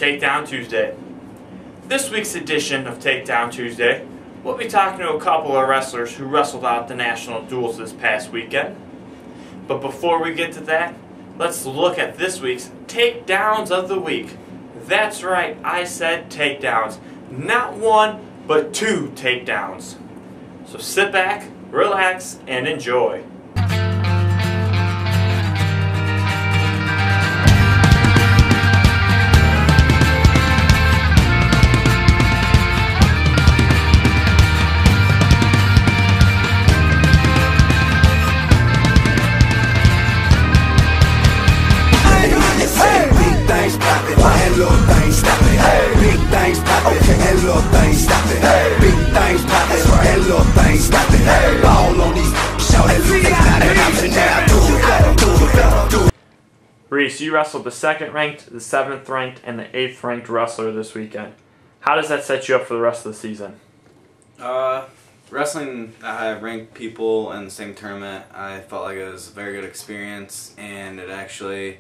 Takedown Tuesday. This week's edition of Takedown Tuesday, we'll be talking to a couple of wrestlers who wrestled out the national duels this past weekend. But before we get to that, let's look at this week's Takedowns of the Week. That's right, I said takedowns. Not one, but two takedowns. So sit back, relax, and enjoy. Reese, you wrestled the 2nd ranked, the 7th ranked, and the 8th ranked wrestler this weekend. How does that set you up for the rest of the season? Wrestling ranked people in the same tournament, I felt like it was a very good experience, and it actually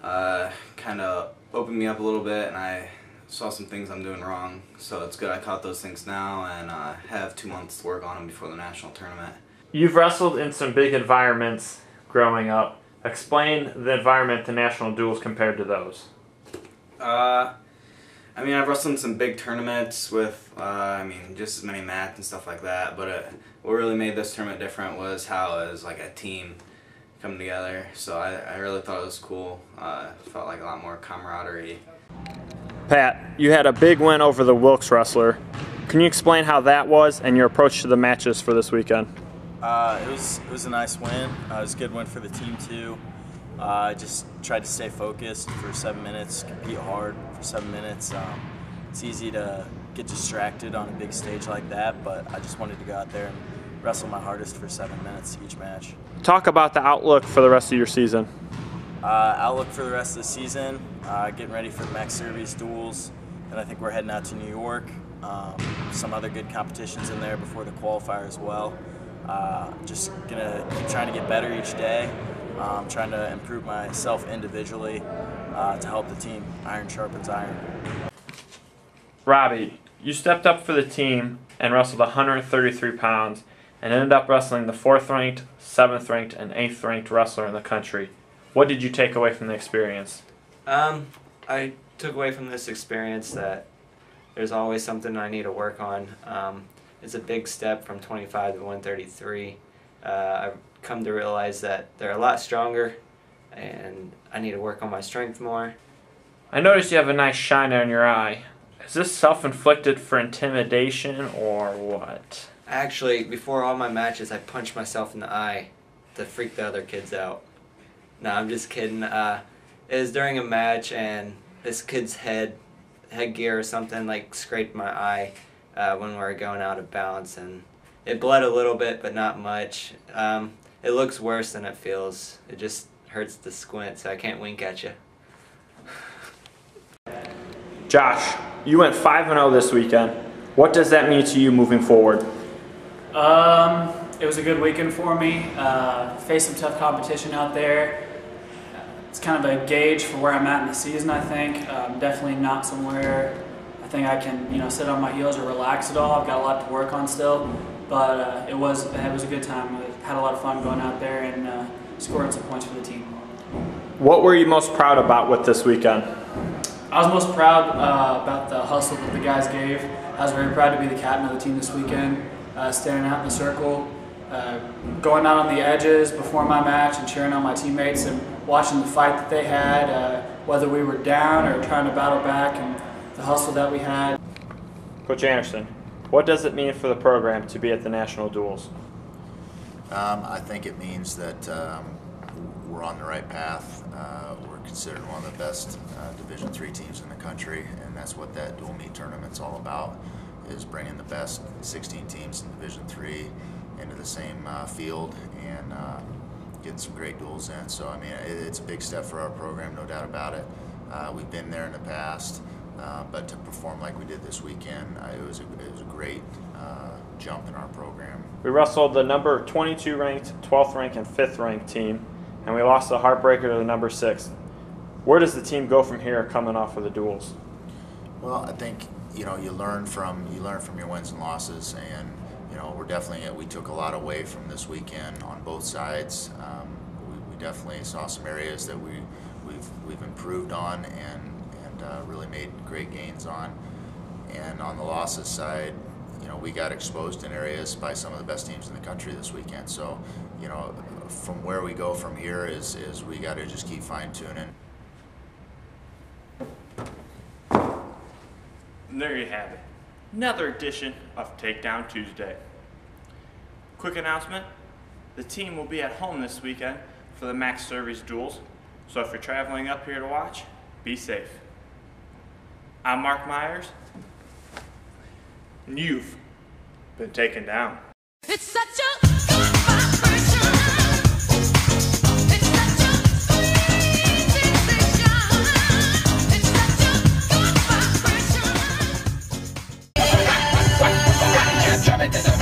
kind of opened me up a little bit, and I saw some things I'm doing wrong. So it's good I caught those things now and have 2 months to work on them before the national tournament. You've wrestled in some big environments growing up. Explain the environment to national duels compared to those. I mean, I've wrestled in some big tournaments with, just as many mats and stuff like that, but what really made this tournament different was how it was like a team coming together, so I really thought it was cool. Felt like a lot more camaraderie. Pat, you had a big win over the Wilkes wrestler. Can you explain how that was and your approach to the matches for this weekend? It was a nice win. It was a good win for the team too. I just tried to stay focused for 7 minutes, compete hard for 7 minutes. It's easy to get distracted on a big stage like that, but I just wanted to go out there and wrestle my hardest for 7 minutes each match. Talk about the outlook for the rest of your season. Outlook for the rest of the season, getting ready for the Max Series duels, and I think we're heading out to New York. Some other good competitions in there before the qualifier as well. Just gonna keep trying to get better each day, trying to improve myself individually to help the team. Iron sharpens iron. Robbie, you stepped up for the team and wrestled 133 pounds and ended up wrestling the 4th ranked, 7th ranked, and 8th ranked wrestler in the country. What did you take away from the experience? I took away from this experience that there's always something I need to work on. It's a big step from 25 to 133. I've come to realize that they're a lot stronger and I need to work on my strength more. I noticed you have a nice shine on your eye. Is this self-inflicted for intimidation or what? Actually, before all my matches, I punched myself in the eye to freak the other kids out. No, I'm just kidding. It was during a match and this kid's headgear or something like scraped my eye when we were going out of balance, and it bled a little bit but not much. It looks worse than it feels. It just hurts to squint, so I can't wink at you. Josh, you went 5-0 this weekend. What does that mean to you moving forward? It was a good weekend for me. Faced some tough competition out there. It's kind of a gauge for where I'm at in the season, I think. Definitely not somewhere I think I can, sit on my heels or relax at all. I've got a lot to work on still, but it was a good time. I had a lot of fun going out there and scoring some points for the team. What were you most proud about with this weekend? I was most proud about the hustle that the guys gave. I was very proud to be the captain of the team this weekend, standing out in the circle, going out on the edges before my match and cheering on my teammates and watching the fight that they had, whether we were down or trying to battle back, and the hustle that we had. Coach Anderson, what does it mean for the program to be at the national duels? I think it means that we're on the right path. We're considered one of the best Division III teams in the country, and that's what that dual meet tournament's all about, is bringing the best 16 teams in Division III into the same field and getting some great duels in. So, I mean, it's a big step for our program, no doubt about it. We've been there in the past, but to perform like we did this weekend, it was a great jump in our program. We wrestled the number 22 ranked, 12th ranked, and 5th ranked team, and we lost the heartbreaker to the number 6. Where does the team go from here coming off of the duels? Well, I think you learn from your wins and losses, and we took a lot away from this weekend on both sides. We definitely saw some areas that we've improved on and really made great gains on. And on the losses side, we got exposed in areas by some of the best teams in the country this weekend. So, from where we go from here is we got to just keep fine-tuning. And there you have it. Another edition of Takedown Tuesday. Quick announcement, the team will be at home this weekend for the Max Series duels, so if you're traveling up here to watch, be safe. I'm Mark Myers, and you've been taken down. It's such a good vibration. It's such a sweet sensation. It's such a good vibration.